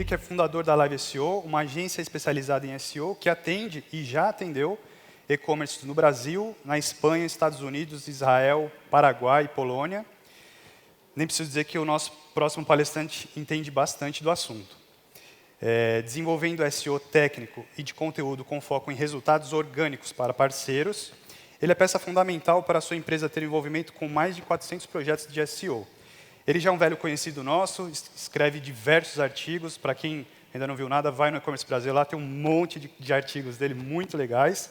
Henrique é fundador da Live SEO, uma agência especializada em SEO que atende e já atendeu e-commerce no Brasil, na Espanha, Estados Unidos, Israel, Paraguai e Polônia. Nem preciso dizer que o nosso próximo palestrante entende bastante do assunto. Desenvolvendo SEO técnico e de conteúdo com foco em resultados orgânicos para parceiros, ele é peça fundamental para a sua empresa ter envolvimento com mais de 400 projetos de SEO. Ele já é um velho conhecido nosso, escreve diversos artigos. Para quem ainda não viu nada, vai no E-Commerce Brasil, lá tem um monte de artigos dele muito legais.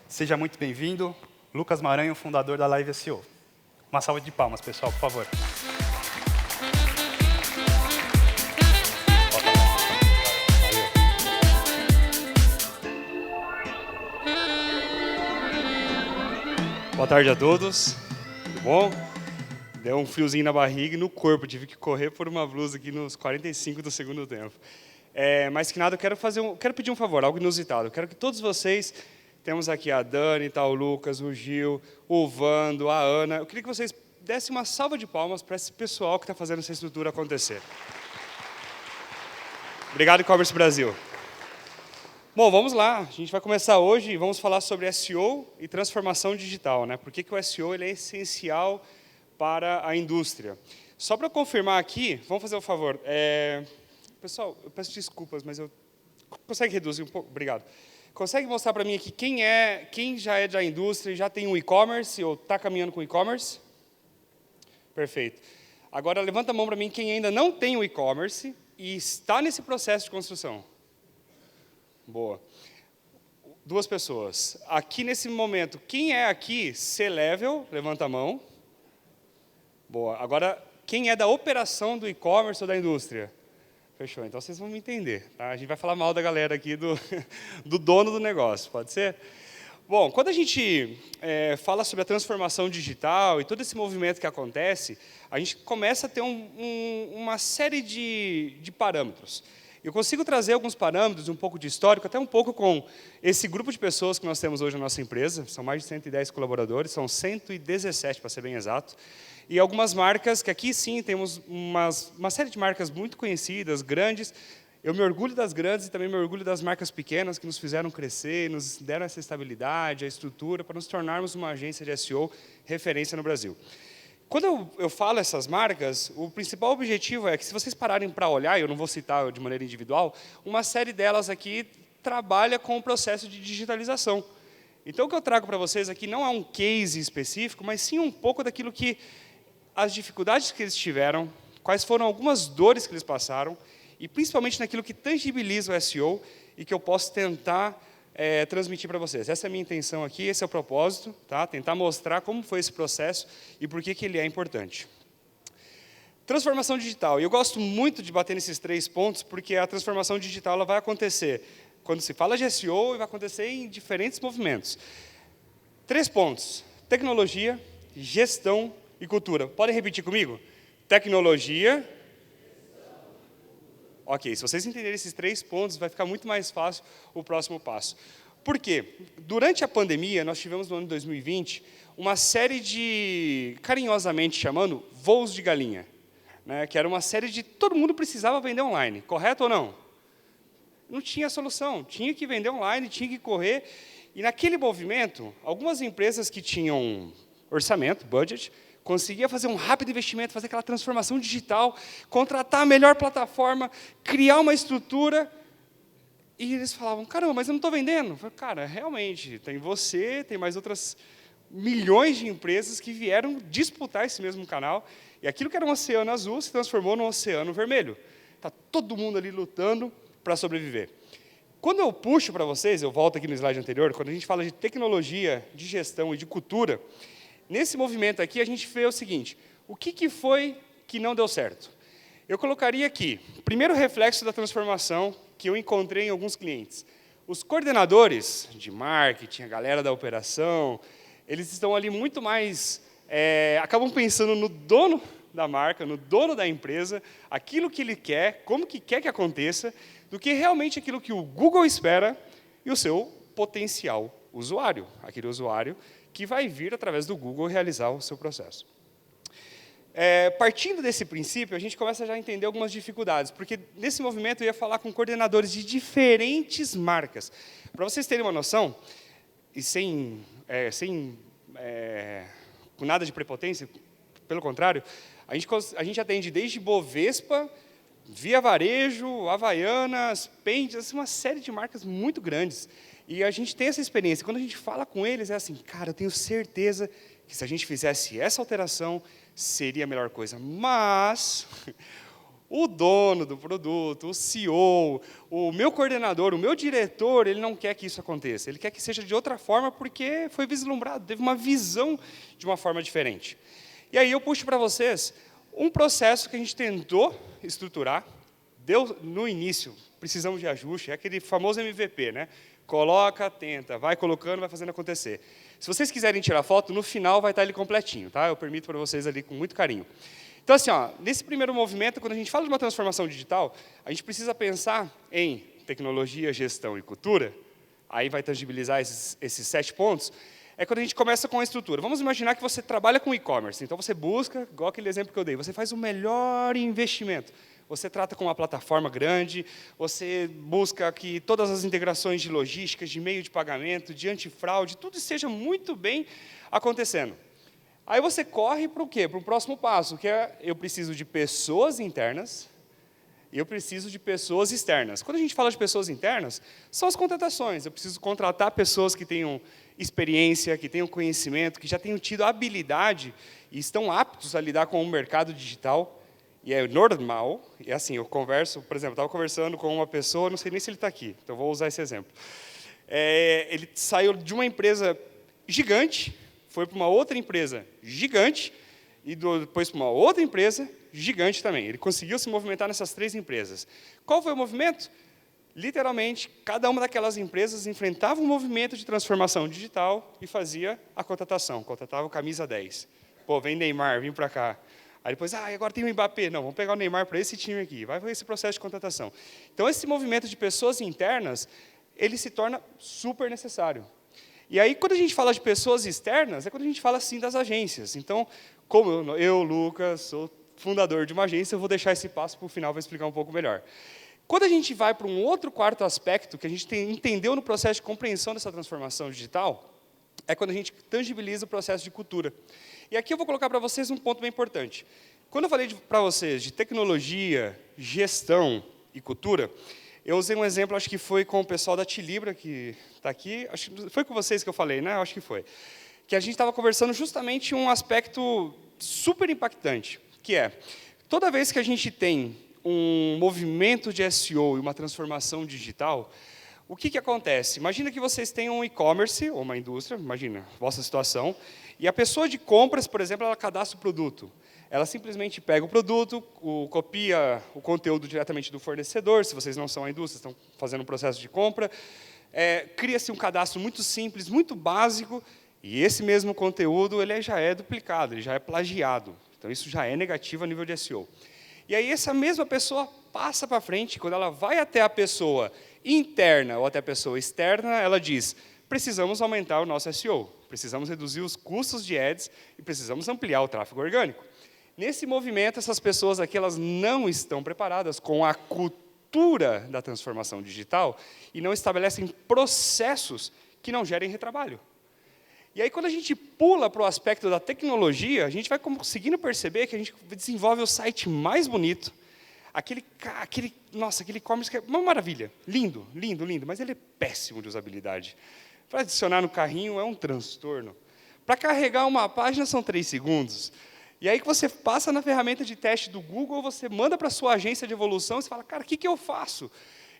Seja muito bem-vindo, Lucas Maranhão, fundador da Live SEO. Uma salva de palmas, pessoal, por favor. Boa tarde a todos, tudo bom? Deu um friozinho na barriga e no corpo, tive que correr por uma blusa aqui nos 45 do segundo tempo. Mais que nada, eu quero pedir um favor, algo inusitado. Eu quero que todos vocês, temos aqui a Dani, tá, o Lucas, o Gil, o Vando, a Ana. Eu queria que vocês dessem uma salva de palmas para esse pessoal que está fazendo essa estrutura acontecer. Obrigado, E-Commerce Brasil. Bom, vamos lá. A gente vai começar hoje e vamos falar sobre SEO e transformação digital, né? Por que o SEO ele é essencial para a indústria? Só para confirmar aqui, vamos fazer um favor. Pessoal, eu peço desculpas, mas consegue reduzir um pouco? Obrigado. Consegue mostrar para mim aqui quem já é da indústria e já tem um e-commerce ou está caminhando com e-commerce? Perfeito. Agora, levanta a mão para mim quem ainda não tem o e-commerce e está nesse processo de construção. Boa. 2 pessoas. Aqui nesse momento, quem é aqui C-Level? Levanta a mão. Boa. Agora, quem é da operação do e-commerce ou da indústria? Fechou. Então, vocês vão me entender. Tá? A gente vai falar mal da galera aqui do dono do negócio. Pode ser? Bom, quando a gente fala sobre a transformação digital e todo esse movimento que acontece, a gente começa a ter uma série de parâmetros. Eu consigo trazer alguns parâmetros, um pouco de histórico, até um pouco com esse grupo de pessoas que nós temos hoje na nossa empresa. São mais de 110 colaboradores, são 117, para ser bem exato. E algumas marcas, que aqui sim temos uma série de marcas muito conhecidas, grandes. Eu me orgulho das grandes e também me orgulho das marcas pequenas que nos fizeram crescer, nos deram essa estabilidade, a estrutura, para nos tornarmos uma agência de SEO referência no Brasil. Quando eu falo essas marcas, o principal objetivo é que, se vocês pararem para olhar, eu não vou citar de maneira individual, uma série delas aqui trabalha com o processo de digitalização. Então, o que eu trago para vocês aqui não é um case específico, mas sim um pouco daquilo que as dificuldades que eles tiveram, quais foram algumas dores que eles passaram, e principalmente naquilo que tangibiliza o SEO e que eu posso tentar transmitir para vocês. Essa é a minha intenção aqui, esse é o propósito, tá? Tentar mostrar como foi esse processo e por que ele é importante. Transformação digital. E eu gosto muito de bater nesses 3 pontos, porque a transformação digital ela vai acontecer quando se fala de SEO e vai acontecer em diferentes movimentos. 3 pontos: tecnologia, gestão e cultura. Podem repetir comigo? Tecnologia. Ok, se vocês entenderem esses 3 pontos, vai ficar muito mais fácil o próximo passo. Por quê? Durante a pandemia, nós tivemos no ano de 2020 uma série de, carinhosamente chamando, voos de galinha, né, que era uma série de todo mundo precisava vender online, correto ou não? Não tinha solução, tinha que vender online, tinha que correr. E naquele movimento, algumas empresas que tinham orçamento, budget, conseguia fazer um rápido investimento, fazer aquela transformação digital, contratar a melhor plataforma, criar uma estrutura. E eles falavam, caramba, mas eu não estou vendendo. Eu falei, cara, realmente, tem você, tem mais outras milhões de empresas que vieram disputar esse mesmo canal. E aquilo que era um oceano azul se transformou num oceano vermelho. Está todo mundo ali lutando para sobreviver. Quando eu puxo para vocês, eu volto aqui no slide anterior, quando a gente fala de tecnologia, de gestão e de cultura, nesse movimento aqui, a gente vê o seguinte: o que foi que não deu certo? Eu colocaria aqui, primeiro reflexo da transformação que eu encontrei em alguns clientes. Os coordenadores de marketing, a galera da operação, eles estão ali muito mais, acabam pensando no dono da marca, no dono da empresa, aquilo que ele quer, como que quer que aconteça, do que realmente aquilo que o Google espera e o seu potencial usuário, aquele usuário que vai vir através do Google realizar o seu processo. Partindo desse princípio, a gente começa já a entender algumas dificuldades, porque nesse movimento eu ia falar com coordenadores de diferentes marcas. Para vocês terem uma noção, e com nada de prepotência, pelo contrário, a gente atende desde Bovespa, Via Varejo, Havaianas, Pentes, uma série de marcas muito grandes. E a gente tem essa experiência. Quando a gente fala com eles, é assim, cara, eu tenho certeza que se a gente fizesse essa alteração, seria a melhor coisa. Mas o dono do produto, o CEO, o meu coordenador, o meu diretor, ele não quer que isso aconteça. Ele quer que seja de outra forma porque foi vislumbrado, teve uma visão de uma forma diferente. E aí eu puxo para vocês um processo que a gente tentou estruturar, deu no início, precisamos de ajuste, é aquele famoso MVP, né? Coloca, tenta, vai colocando, vai fazendo acontecer. Se vocês quiserem tirar foto, no final vai estar ele completinho, tá? Eu permito para vocês ali com muito carinho. Então, assim, nesse primeiro movimento, quando a gente fala de uma transformação digital, a gente precisa pensar em tecnologia, gestão e cultura, aí vai tangibilizar esses 7 pontos, é quando a gente começa com a estrutura. Vamos imaginar que você trabalha com e-commerce, então você busca, igual aquele exemplo que eu dei, você faz o melhor investimento. Você trata com uma plataforma grande, você busca que todas as integrações de logística, de meio de pagamento, de antifraude, tudo esteja muito bem acontecendo. Aí você corre para o quê? Para o próximo passo, que é eu preciso de pessoas internas e eu preciso de pessoas externas. Quando a gente fala de pessoas internas, são as contratações. Eu preciso contratar pessoas que tenham experiência, que tenham conhecimento, que já tenham tido habilidade e estão aptos a lidar com o mercado digital. E é normal, e assim, eu converso, por exemplo, estava conversando com uma pessoa, não sei nem se ele está aqui, então vou usar esse exemplo. Ele saiu de uma empresa gigante, foi para uma outra empresa gigante, e depois para uma outra empresa gigante também. Ele conseguiu se movimentar nessas 3 empresas. Qual foi o movimento? Literalmente, cada uma daquelas empresas enfrentava um movimento de transformação digital e fazia a contratação, contratava o camisa 10. Pô, vem Neymar, vem para cá. Aí depois, agora tem o Mbappé. Não, vamos pegar o Neymar para esse time aqui. Vai para esse processo de contratação. Então, esse movimento de pessoas internas, ele se torna super necessário. E aí, quando a gente fala de pessoas externas, é quando a gente fala, sim, das agências. Então, como eu, Lucas, sou fundador de uma agência, eu vou deixar esse passo para o final, vou explicar um pouco melhor. Quando a gente vai para um outro quarto aspecto, que a gente entendeu no processo de compreensão dessa transformação digital, é quando a gente tangibiliza o processo de cultura. E aqui eu vou colocar para vocês um ponto bem importante. Quando eu falei para vocês de tecnologia, gestão e cultura, eu usei um exemplo, acho que foi com o pessoal da Tilibra, que está aqui. Acho que foi com vocês que eu falei, né? Acho que foi. Que a gente estava conversando justamente um aspecto super impactante, que é, toda vez que a gente tem um movimento de SEO e uma transformação digital, o que acontece? Imagina que vocês tenham um e-commerce, ou uma indústria, imagina, vossa situação, e a pessoa de compras, por exemplo, ela cadastra o produto. Ela simplesmente pega o produto, copia o conteúdo diretamente do fornecedor, se vocês não são a indústria, estão fazendo um processo de compra, cria-se um cadastro muito simples, muito básico, e esse mesmo conteúdo ele já é duplicado, ele já é plagiado. Então, isso já é negativo a nível de SEO. E aí, essa mesma pessoa passa para frente, quando ela vai até a pessoa interna ou até a pessoa externa, ela diz, precisamos aumentar o nosso SEO, precisamos reduzir os custos de ads e precisamos ampliar o tráfego orgânico. Nesse movimento, essas pessoas aqui elas não estão preparadas com a cultura da transformação digital e não estabelecem processos que não gerem retrabalho. E aí, quando a gente pula para o aspecto da tecnologia, a gente vai conseguindo perceber que a gente desenvolve o site mais bonito, aquele e-commerce que é uma maravilha, lindo, lindo, lindo, mas ele é péssimo de usabilidade. Para adicionar no carrinho é um transtorno. Para carregar uma página são 3 segundos. E aí que você passa na ferramenta de teste do Google, você manda para a sua agência de evolução e você fala, cara, o que eu faço?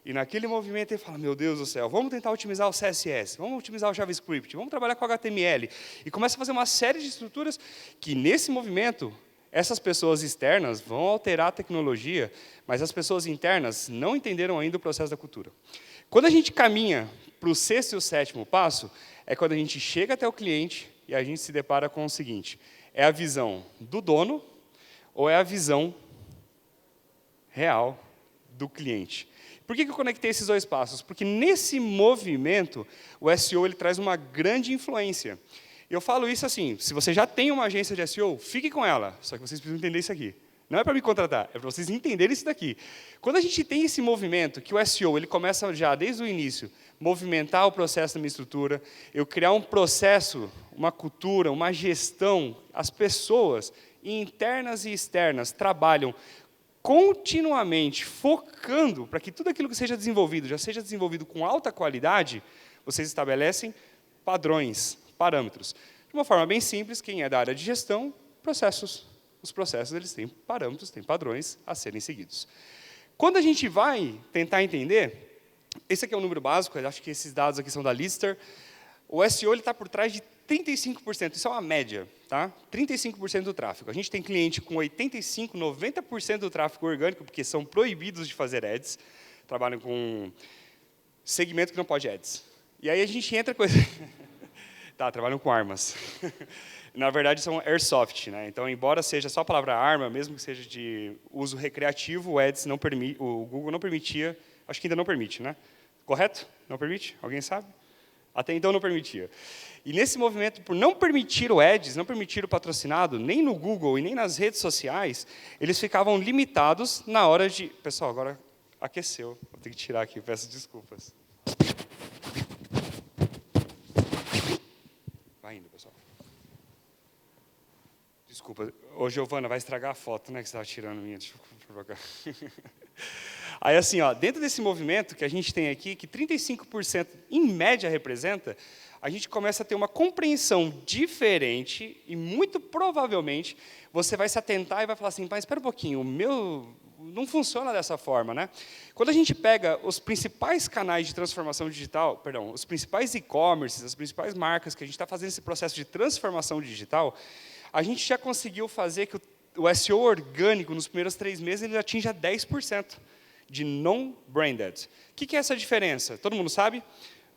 E naquele movimento ele fala, meu Deus do céu, vamos tentar otimizar o CSS, vamos otimizar o JavaScript, vamos trabalhar com HTML. E começa a fazer uma série de estruturas que, nesse movimento, essas pessoas externas vão alterar a tecnologia, mas as pessoas internas não entenderam ainda o processo da cultura. Quando a gente caminha para o 6º e o 7º passo, é quando a gente chega até o cliente e a gente se depara com o seguinte, é a visão do dono ou é a visão real do cliente? Por que eu conectei esses 2 passos? Porque nesse movimento, o SEO ele traz uma grande influência. Eu falo isso assim, se você já tem uma agência de SEO, fique com ela, só que vocês precisam entender isso aqui. Não é para me contratar, é para vocês entenderem isso daqui. Quando a gente tem esse movimento, que o SEO ele começa já desde o início, movimentar o processo da minha estrutura, eu criar um processo, uma cultura, uma gestão, as pessoas, internas e externas, trabalham continuamente, focando para que tudo aquilo que seja desenvolvido, já seja desenvolvido com alta qualidade, vocês estabelecem padrões, parâmetros. De uma forma bem simples, quem é da área de gestão, processos. Os processos eles têm parâmetros, têm padrões a serem seguidos. Quando a gente vai tentar entender, esse aqui é um número básico, eu acho que esses dados aqui são da Lister, o SEO está por trás de 35%, isso é uma média, tá? 35% do tráfego. A gente tem cliente com 85%, 90% do tráfego orgânico, porque são proibidos de fazer ads, trabalham com segmento que não pode ads. E aí a gente entra com... Tá, trabalham com armas. Na verdade, são airsoft, né? Então, embora seja só a palavra arma, mesmo que seja de uso recreativo, o ads não permite, o Google não permitia, acho que ainda não permite, né? Correto? Não permite? Alguém sabe? Até então não permitia. E nesse movimento, por não permitir o ads, não permitir o patrocinado, nem no Google e nem nas redes sociais, eles ficavam limitados na hora de... Pessoal, agora aqueceu. Vou ter que tirar aqui, peço desculpas. Vai indo, pessoal. Desculpa. Ô, Giovana, vai estragar a foto, né, que você estava tirando minha. Deixa eu provocar. Aí, assim, ó, dentro desse movimento que a gente tem aqui, que 35% em média representa, a gente começa a ter uma compreensão diferente e, muito provavelmente, você vai se atentar e vai falar assim, mas espera um pouquinho, o meu não funciona dessa forma, né? Quando a gente pega os principais canais de transformação digital, perdão, os principais e-commerces, as principais marcas que a gente está fazendo esse processo de transformação digital, a gente já conseguiu fazer que o SEO orgânico, nos primeiros 3 meses, ele atinja 10% de non-branded. O que é essa diferença? Todo mundo sabe?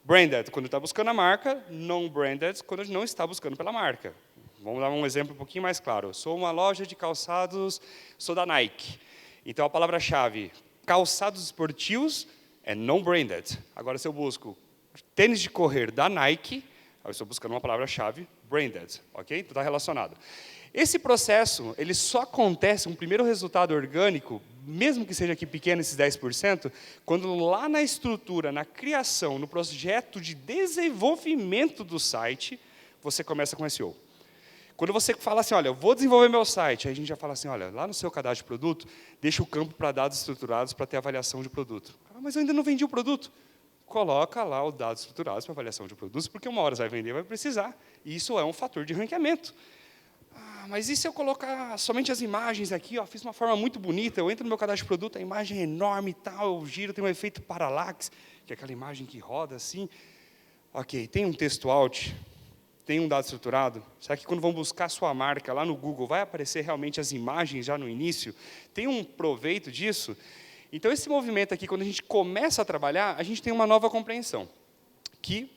Branded, quando está buscando a marca, non-branded, quando não está buscando pela marca. Vamos dar um exemplo um pouquinho mais claro. Eu sou uma loja de calçados, sou da Nike. Então, a palavra-chave, calçados esportivos, é non-branded. Agora, se eu busco tênis de correr da Nike, eu estou buscando uma palavra-chave, branded, ok? Então, está relacionado. Esse processo, ele só acontece, um primeiro resultado orgânico, mesmo que seja aqui pequeno, esses 10%, quando lá na estrutura, na criação, no projeto de desenvolvimento do site, você começa com SEO. Quando você fala assim, olha, eu vou desenvolver meu site, aí a gente já fala assim, olha, lá no seu cadastro de produto, deixa o campo para dados estruturados para ter avaliação de produto. Ah, mas eu ainda não vendi o produto. Coloca lá os dados estruturados para avaliação de produtos, porque uma hora você vai vender, vai precisar. E isso é um fator de ranqueamento. Ah, mas e se eu colocar somente as imagens aqui, ó, fiz uma forma muito bonita, eu entro no meu cadastro de produto, a imagem é enorme e tal, eu giro, tem um efeito parallax, que é aquela imagem que roda assim. Ok, tem um texto alt, tem um dado estruturado? Será que quando vão buscar sua marca lá no Google, vai aparecer realmente as imagens já no início? Tem um proveito disso? Então, esse movimento aqui, quando a gente começa a trabalhar, a gente tem uma nova compreensão, que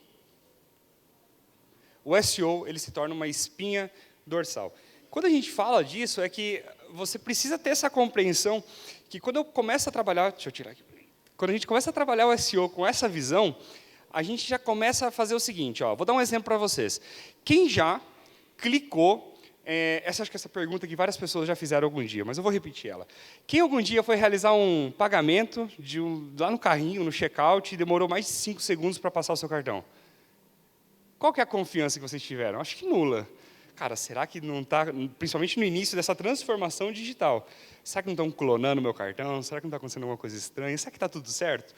o SEO ele se torna uma espinha dorsal. Quando a gente fala disso, é que você precisa ter essa compreensão que quando eu começo a trabalhar, deixa eu tirar aqui, quando a gente começa a trabalhar o SEO com essa visão, a gente já começa a fazer o seguinte, ó, vou dar um exemplo para vocês. Quem já clicou, acho que essa pergunta que várias pessoas já fizeram algum dia, mas eu vou repetir ela. Quem algum dia foi realizar um pagamento lá no carrinho, no checkout, e demorou mais de 5 segundos para passar o seu cartão? Qual que é a confiança que vocês tiveram? Acho que nula. Cara, será que não está, principalmente no início dessa transformação digital, será que não estão clonando meu cartão? Será que não está acontecendo alguma coisa estranha? Será que está tudo certo?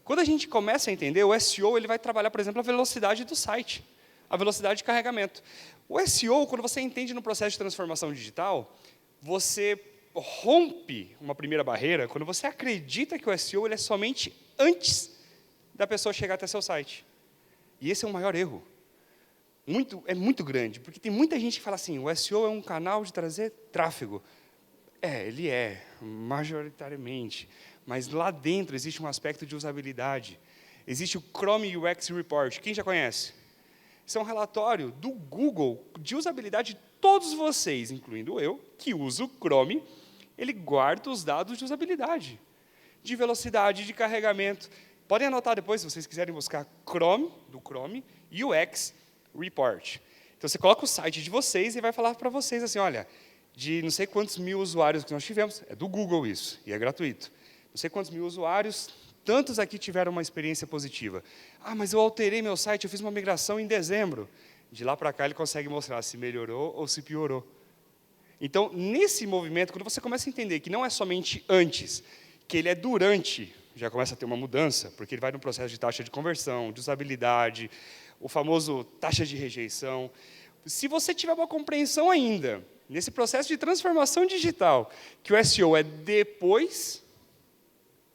Quando a gente começa a entender, o SEO ele vai trabalhar, por exemplo, a velocidade do site, a velocidade de carregamento. O SEO, quando você entende no processo de transformação digital, você rompe uma primeira barreira quando você acredita que o SEO ele é somente antes da pessoa chegar até seu site. E esse é o maior erro. É muito grande, porque tem muita gente que fala assim, o SEO é um canal de trazer tráfego. Ele é, majoritariamente. Mas lá dentro existe um aspecto de usabilidade. Existe o Chrome UX Report. Quem já conhece? Isso é um relatório do Google de usabilidade de todos vocês, incluindo eu, que uso o Chrome. Ele guarda os dados de usabilidade, de velocidade, de carregamento. Podem anotar depois, se vocês quiserem buscar Chrome, do Chrome, UX Report. Então, você coloca o site de vocês e vai falar para vocês assim, olha, de não sei quantos mil usuários que nós tivemos, é do Google isso, e é gratuito. Não sei quantos mil usuários, tantos aqui tiveram uma experiência positiva. Ah, mas eu alterei meu site, eu fiz uma migração em dezembro. De lá para cá, ele consegue mostrar se melhorou ou se piorou. Então, nesse movimento, quando você começa a entender que não é somente antes, que ele é durante, já começa a ter uma mudança, porque ele vai no processo de taxa de conversão, de usabilidade, o famoso taxa de rejeição. Se você tiver uma compreensão ainda, nesse processo de transformação digital, que o SEO é depois,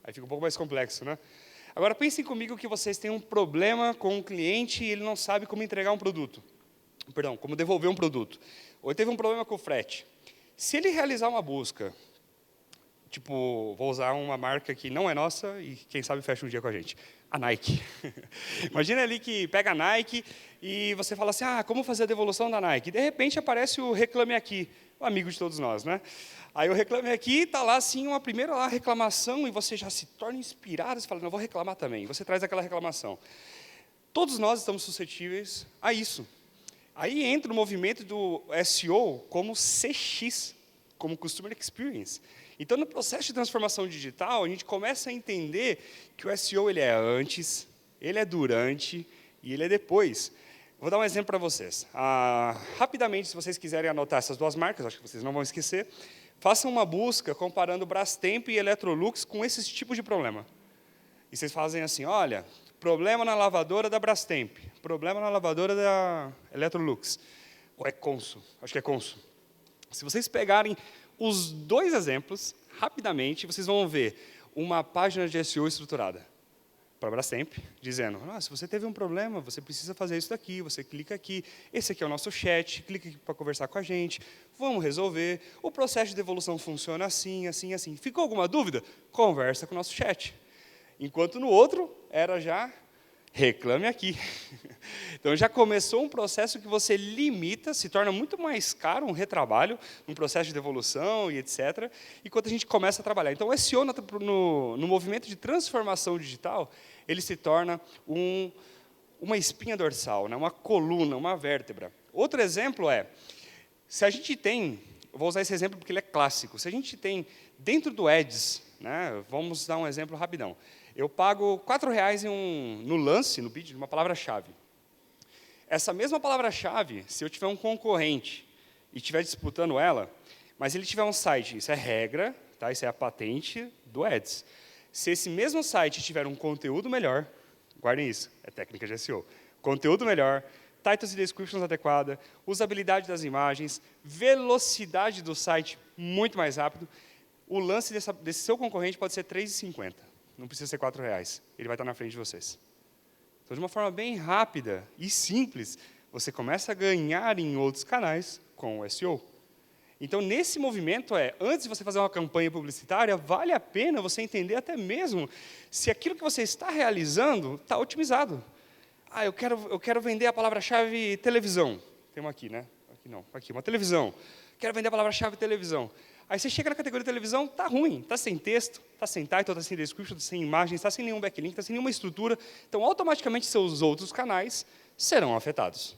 aí fica um pouco mais complexo, né? Agora, pensem comigo que vocês têm um problema com um cliente e ele não sabe como entregar um produto. Perdão, como devolver um produto. Ou ele teve um problema com o frete. Se ele realizar uma busca, tipo, vou usar uma marca que não é nossa e quem sabe fecha um dia com a gente, a Nike. Imagina ali que pega a Nike e você fala assim, como fazer a devolução da Nike? De repente aparece o Reclame Aqui, o amigo de todos nós, né? Aí o Reclame Aqui, está lá assim, uma primeira reclamação e você já se torna inspirado, você fala, não, vou reclamar também. E você traz aquela reclamação. Todos nós estamos suscetíveis a isso. Aí entra o movimento do SEO como CX, como Customer Experience. Então, no processo de transformação digital, a gente começa a entender que o SEO ele é antes, ele é durante e ele é depois. Vou dar um exemplo para vocês. Rapidamente, se vocês quiserem anotar essas duas marcas, acho que vocês não vão esquecer, façam uma busca comparando Brastemp e Electrolux com esses tipos de problema. E vocês fazem assim, olha, problema na lavadora da Brastemp, problema na lavadora da Electrolux. Ou é Consul? Acho que é Consul. Se vocês pegarem os dois exemplos, rapidamente, vocês vão ver uma página de SEO estruturada para a Brastemp, dizendo, se você teve um problema, você precisa fazer isso daqui, você clica aqui, esse aqui é o nosso chat, clica aqui para conversar com a gente, vamos resolver, o processo de devolução funciona assim, assim, assim. Ficou alguma dúvida? Conversa com o nosso chat. Enquanto no outro, era já reclame aqui. Então, já começou um processo que você limita, se torna muito mais caro um retrabalho, um processo de devolução e etc., enquanto a gente começa a trabalhar. Então, o SEO, no movimento de transformação digital, ele se torna uma espinha dorsal, né? Uma coluna, uma vértebra. Outro exemplo é, se a gente tem, eu vou usar esse exemplo porque ele é clássico, se a gente tem dentro do Ads, né, vamos dar um exemplo rapidão, eu pago R$4 no lance, no bid, de uma palavra-chave. Essa mesma palavra-chave, se eu tiver um concorrente e estiver disputando ela, mas ele tiver um site, isso é regra, tá? Isso é a patente do Ads. Se esse mesmo site tiver um conteúdo melhor, guardem isso, é técnica de SEO, conteúdo melhor, titles e descriptions adequada, usabilidade das imagens, velocidade do site muito mais rápido, o lance desse seu concorrente pode ser R$3,50. Não precisa ser R$4. Ele vai estar na frente de vocês. Então, de uma forma bem rápida e simples, você começa a ganhar em outros canais com o SEO. Então, nesse movimento, antes de você fazer uma campanha publicitária, vale a pena você entender até mesmo se aquilo que você está realizando está otimizado. Eu quero vender a palavra-chave televisão. Tem uma aqui, né? Aqui não, aqui, uma televisão. Quero vender a palavra-chave televisão. Aí você chega na categoria de televisão, está ruim, está sem texto, está sem title, está sem description, está sem imagens, está sem nenhum backlink, está sem nenhuma estrutura. Então, automaticamente, seus outros canais serão afetados.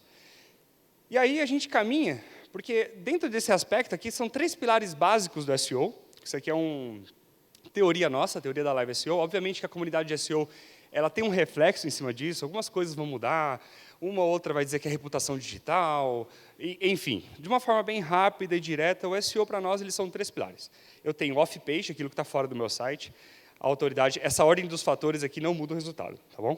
E aí a gente caminha, porque dentro desse aspecto aqui, são 3 pilares básicos do SEO. Isso aqui é uma teoria nossa, a teoria da Live SEO. Obviamente que a comunidade de SEO ela tem um reflexo em cima disso, algumas coisas vão mudar, uma ou outra vai dizer que é reputação digital, enfim, de uma forma bem rápida e direta, o SEO para nós eles são 3 pilares. Eu tenho off-page, aquilo que está fora do meu site, a autoridade, essa ordem dos fatores aqui não muda o resultado, tá bom?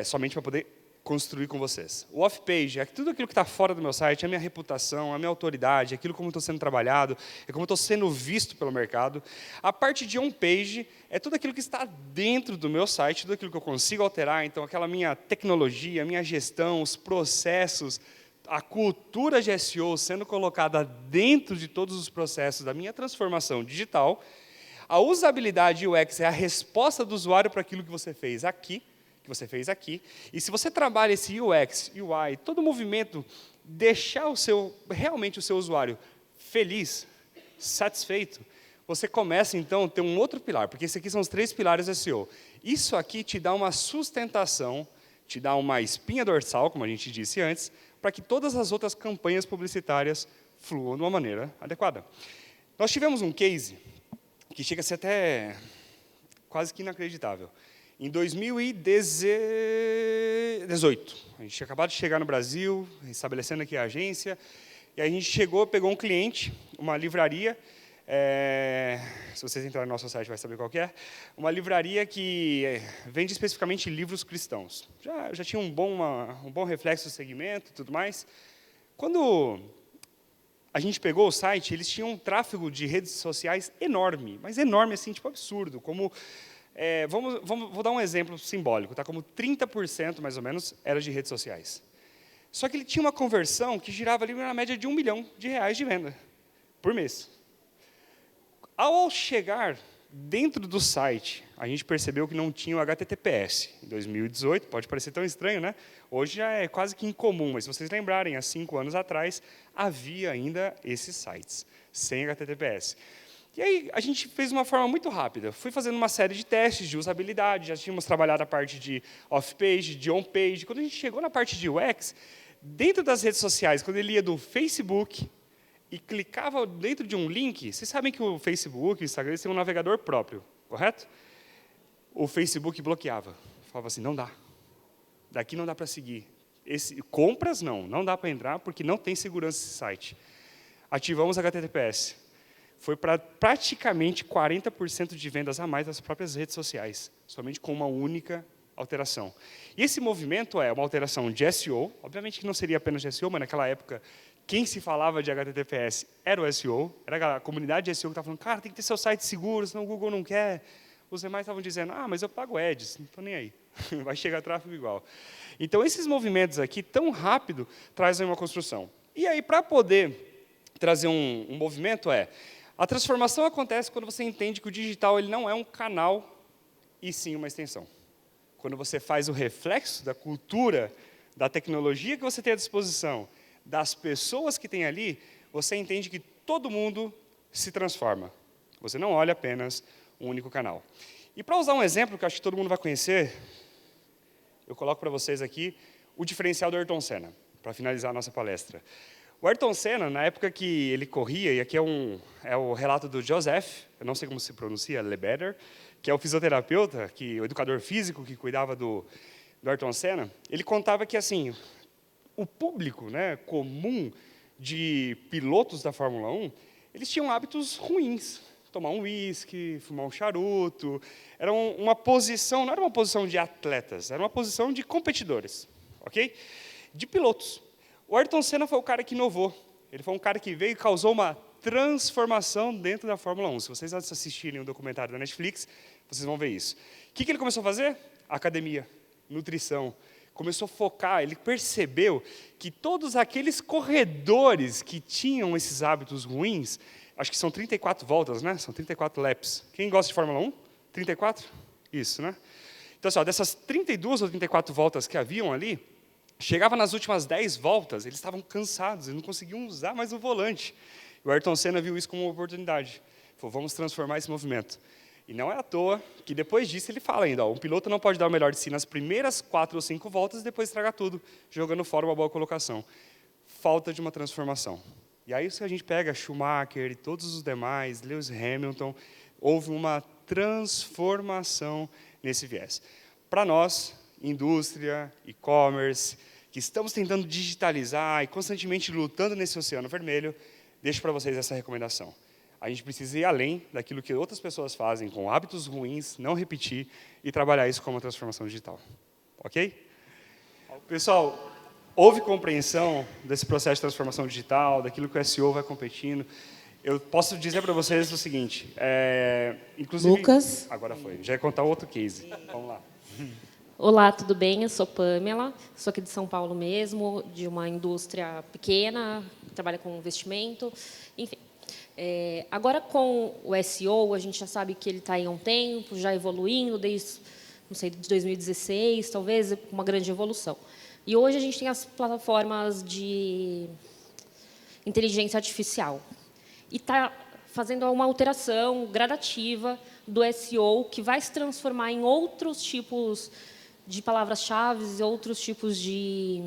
Somente para poder construir com vocês. O off-page é tudo aquilo que está fora do meu site, a minha reputação, a minha autoridade, aquilo como estou sendo trabalhado, é como estou sendo visto pelo mercado. A parte de on-page é tudo aquilo que está dentro do meu site, tudo aquilo que eu consigo alterar, então aquela minha tecnologia, a minha gestão, os processos, a cultura de SEO sendo colocada dentro de todos os processos da minha transformação digital. A usabilidade UX é a resposta do usuário para aquilo que você fez aqui, e se você trabalha esse UX, UI, todo o movimento, deixar realmente o seu usuário feliz, satisfeito, você começa, então, a ter um outro pilar, porque esses aqui são os 3 pilares do SEO. Isso aqui te dá uma sustentação, te dá uma espinha dorsal, como a gente disse antes, para que todas as outras campanhas publicitárias fluam de uma maneira adequada. Nós tivemos um case que chega a ser até quase que inacreditável. Em 2018, a gente tinha acabado de chegar no Brasil, estabelecendo aqui a agência, e aí a gente chegou, pegou um cliente, uma livraria, se vocês entrarem no nosso site vai saber qual que é, uma livraria que vende especificamente livros cristãos. Já tinha um bom reflexo do segmento e tudo mais. Quando a gente pegou o site, eles tinham um tráfego de redes sociais enorme, mas enorme, assim, tipo absurdo, como... vou dar um exemplo simbólico, tá? Como 30%, mais ou menos, era de redes sociais. Só que ele tinha uma conversão que girava ali na média de R$1 milhão de venda por mês. Ao chegar dentro do site, a gente percebeu que não tinha o HTTPS. Em 2018, pode parecer tão estranho, né? Hoje já é quase que incomum, mas se vocês lembrarem, há 5 anos atrás, havia ainda esses sites, sem HTTPS. E aí, a gente fez de uma forma muito rápida. Fui fazendo uma série de testes de usabilidade, já tínhamos trabalhado a parte de off-page, de on-page. Quando a gente chegou na parte de UX, dentro das redes sociais, quando ele ia do Facebook e clicava dentro de um link, vocês sabem que o Facebook, o Instagram, eles têm um navegador próprio, correto? O Facebook bloqueava. Falava assim, não dá. Daqui não dá para seguir. Compras, não dá para entrar, porque não tem segurança esse site. Ativamos HTTPS. Foi para praticamente 40% de vendas a mais das próprias redes sociais, somente com uma única alteração. E esse movimento é uma alteração de SEO, obviamente que não seria apenas de SEO, mas naquela época, quem se falava de HTTPS era o SEO, era a comunidade de SEO que estava falando, cara, tem que ter seu site seguro, senão o Google não quer. Os demais estavam dizendo, mas eu pago ads, não estou nem aí, vai chegar tráfego igual. Então, esses movimentos aqui, tão rápido, trazem uma construção. E aí, para poder trazer um movimento, a transformação acontece quando você entende que o digital ele não é um canal, e sim uma extensão. Quando você faz o reflexo da cultura, da tecnologia que você tem à disposição, das pessoas que tem ali, você entende que todo mundo se transforma. Você não olha apenas um único canal. E para usar um exemplo que eu acho que todo mundo vai conhecer, eu coloco para vocês aqui o diferencial do Ayrton Senna, para finalizar a nossa palestra. O Ayrton Senna, na época que ele corria, e aqui é o relato do Joseph, eu não sei como se pronuncia, Lebetter, que é o fisioterapeuta, o educador físico que cuidava do Ayrton Senna, ele contava que assim, o público comum de pilotos da Fórmula 1, eles tinham hábitos ruins. Tomar um uísque, fumar um charuto. Era uma posição, não era uma posição de atletas, era uma posição de competidores, ok? De pilotos. O Ayrton Senna foi o cara que inovou. Ele foi um cara que veio e causou uma transformação dentro da Fórmula 1. Se vocês assistirem o documentário da Netflix, vocês vão ver isso. O que ele começou a fazer? Academia, nutrição. Começou a focar, ele percebeu que todos aqueles corredores que tinham esses hábitos ruins, acho que são 34 voltas, né? São 34 laps. Quem gosta de Fórmula 1? 34? Isso, né? Então, assim, dessas 32 ou 34 voltas que haviam ali, chegava nas últimas 10 voltas, eles estavam cansados, eles não conseguiam usar mais o volante. E o Ayrton Senna viu isso como uma oportunidade. Falou, vamos transformar esse movimento. E não é à toa que depois disso ele fala ainda, um piloto não pode dar o melhor de si nas primeiras 4 ou 5 voltas e depois estragar tudo, jogando fora uma boa colocação. Falta de uma transformação. E aí, se a gente pega Schumacher e todos os demais, Lewis Hamilton, houve uma transformação nesse viés. Para nós, indústria, e-commerce, que estamos tentando digitalizar e constantemente lutando nesse oceano vermelho, deixo para vocês essa recomendação. A gente precisa ir além daquilo que outras pessoas fazem com hábitos ruins, não repetir e trabalhar isso como uma transformação digital. Ok? Pessoal, houve compreensão desse processo de transformação digital, daquilo que o SEO vai competindo. Eu posso dizer para vocês o seguinte, inclusive... Lucas. Agora foi, já ia contar outro case. Vamos lá. Olá, tudo bem? Eu sou Pamela, sou aqui de São Paulo mesmo, de uma indústria pequena, trabalha com investimento, enfim. Agora, com o SEO, a gente já sabe que ele está aí há um tempo, já evoluindo, desde, não sei, de 2016, talvez, uma grande evolução. E hoje a gente tem as plataformas de inteligência artificial. E está fazendo uma alteração gradativa do SEO, que vai se transformar em outros tipos de palavras-chave, outros tipos de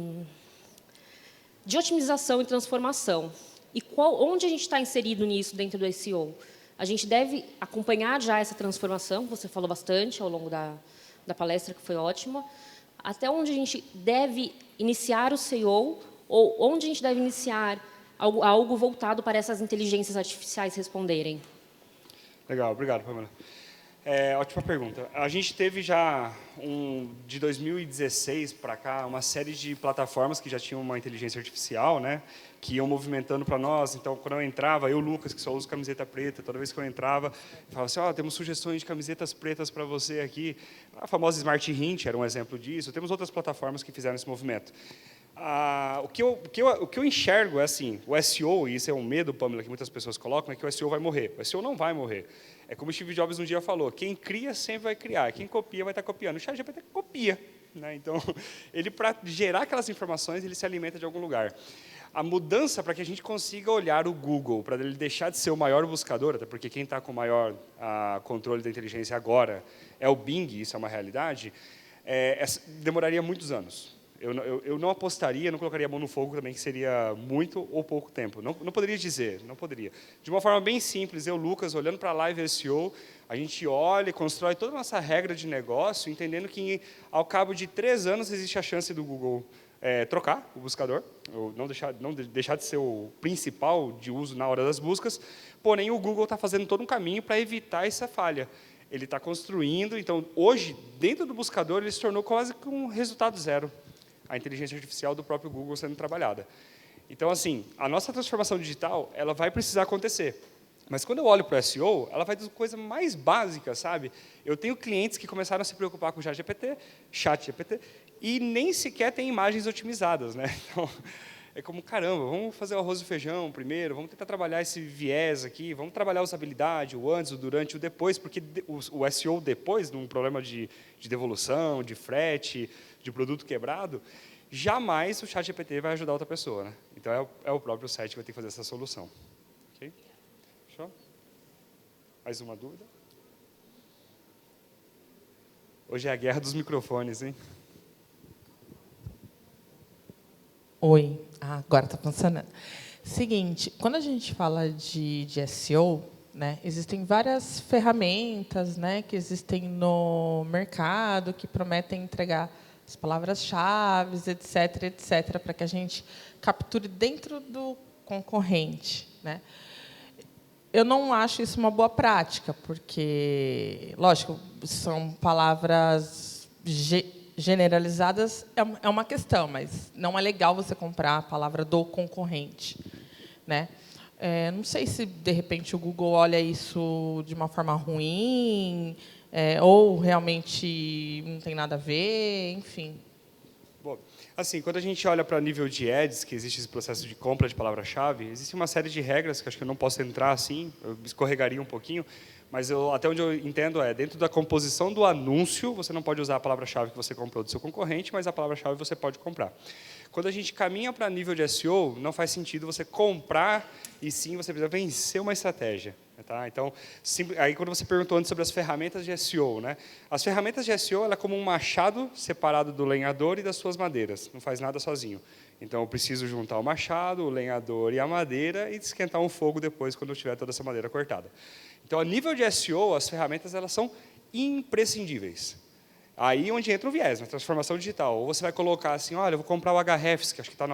de otimização e transformação. E onde a gente está inserido nisso dentro do SEO? A gente deve acompanhar já essa transformação, que você falou bastante ao longo da palestra, que foi ótima. Até onde a gente deve iniciar o SEO, ou onde a gente deve iniciar algo voltado para essas inteligências artificiais responderem? Legal, obrigado, Pamela. Ótima pergunta. A gente teve já, de 2016 para cá, uma série de plataformas que já tinham uma inteligência artificial, né, que iam movimentando para nós. Então, quando eu entrava, eu, Lucas, que só uso camiseta preta, toda vez que eu entrava, eu falava assim, temos sugestões de camisetas pretas para você aqui. A famosa Smart Hint era um exemplo disso. Temos outras plataformas que fizeram esse movimento. O que eu enxergo é assim, o SEO, e isso é um medo, Pamela, que muitas pessoas colocam, é que o SEO vai morrer. O SEO não vai morrer. É como o Steve Jobs um dia falou, quem cria sempre vai criar, quem copia vai estar copiando. O ChatGPT copia. Né? Então, ele, para gerar aquelas informações, ele se alimenta de algum lugar. A mudança para que a gente consiga olhar o Google, para ele deixar de ser o maior buscador, até porque quem está com o maior controle da inteligência agora é o Bing, isso é uma realidade, demoraria muitos anos. Eu não apostaria, não colocaria a mão no fogo também, que seria muito ou pouco tempo. Não poderia dizer, não poderia. De uma forma bem simples, eu, Lucas, olhando para a Live SEO, a gente olha e constrói toda a nossa regra de negócio, entendendo que, ao cabo de 3 anos, existe a chance do Google trocar o buscador, ou não deixar de ser o principal de uso na hora das buscas, porém, o Google está fazendo todo um caminho para evitar essa falha. Ele está construindo, então, hoje, dentro do buscador, ele se tornou quase que um resultado zero. A inteligência artificial do próprio Google sendo trabalhada. Então, assim, a nossa transformação digital, ela vai precisar acontecer. Mas quando eu olho para o SEO, ela vai das coisas mais básicas, sabe? Eu tenho clientes que começaram a se preocupar com o ChatGPT, e nem sequer tem imagens otimizadas, né? Então, é como, caramba, vamos fazer o arroz e feijão primeiro, vamos tentar trabalhar esse viés aqui, vamos trabalhar a usabilidade, o antes, o durante, o depois, porque o SEO depois, num problema de devolução, de frete, de produto quebrado, jamais o ChatGPT vai ajudar outra pessoa. Né? Então, é o próprio site que vai ter que fazer essa solução. Okay? Fechou? Mais uma dúvida? Hoje é a guerra dos microfones, hein? Oi, agora está funcionando. Seguinte, quando a gente fala de SEO, né, existem várias ferramentas, né, que existem no mercado que prometem entregar as palavras-chave, etc., para que a gente capture dentro do concorrente. Né? Eu não acho isso uma boa prática, porque, lógico, são palavras generalizadas, é uma questão, mas não é legal você comprar a palavra do concorrente. Né? Não sei se, de repente, o Google olha isso de uma forma ruim, ou realmente não tem nada a ver, enfim. Bom, assim, quando a gente olha para nível de ads, que existe esse processo de compra de palavra-chave, existe uma série de regras que acho que eu não posso entrar assim, eu escorregaria um pouquinho, mas até onde eu entendo dentro da composição do anúncio, você não pode usar a palavra-chave que você comprou do seu concorrente, mas a palavra-chave você pode comprar. Quando a gente caminha para nível de SEO, não faz sentido você comprar, e sim você precisa vencer uma estratégia. Tá? Então, aí quando você perguntou antes sobre as ferramentas de SEO, né? As ferramentas de SEO ela é como um machado separado do lenhador e das suas madeiras, não faz nada sozinho. Então, eu preciso juntar o machado, o lenhador e a madeira e esquentar um fogo depois, quando eu tiver toda essa madeira cortada. Então, a nível de SEO, as ferramentas elas são imprescindíveis. Aí onde entra o viés, na transformação digital. Ou você vai colocar assim, olha, eu vou comprar o Ahrefs, que acho que está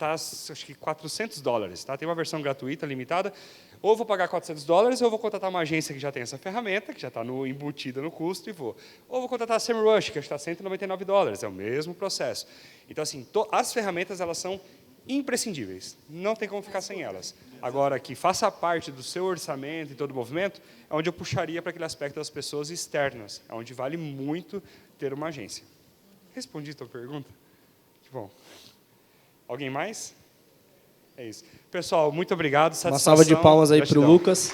acho que $400, tá? Tem uma versão gratuita, limitada. Ou eu vou pagar $400, ou eu vou contratar uma agência que já tem essa ferramenta, que já está embutida no custo, e vou. Ou eu vou contratar a SEMrush, que está $199, é o mesmo processo. Então, assim, as ferramentas elas são imprescindíveis, não tem como ficar sem elas. Agora, que faça parte do seu orçamento e todo o movimento, é onde eu puxaria para aquele aspecto das pessoas externas, é onde vale muito ter uma agência. Respondi a tua pergunta? Que bom. Alguém mais? É isso. Pessoal, muito obrigado. Satisfação. Uma salva de palmas aí para o Lucas.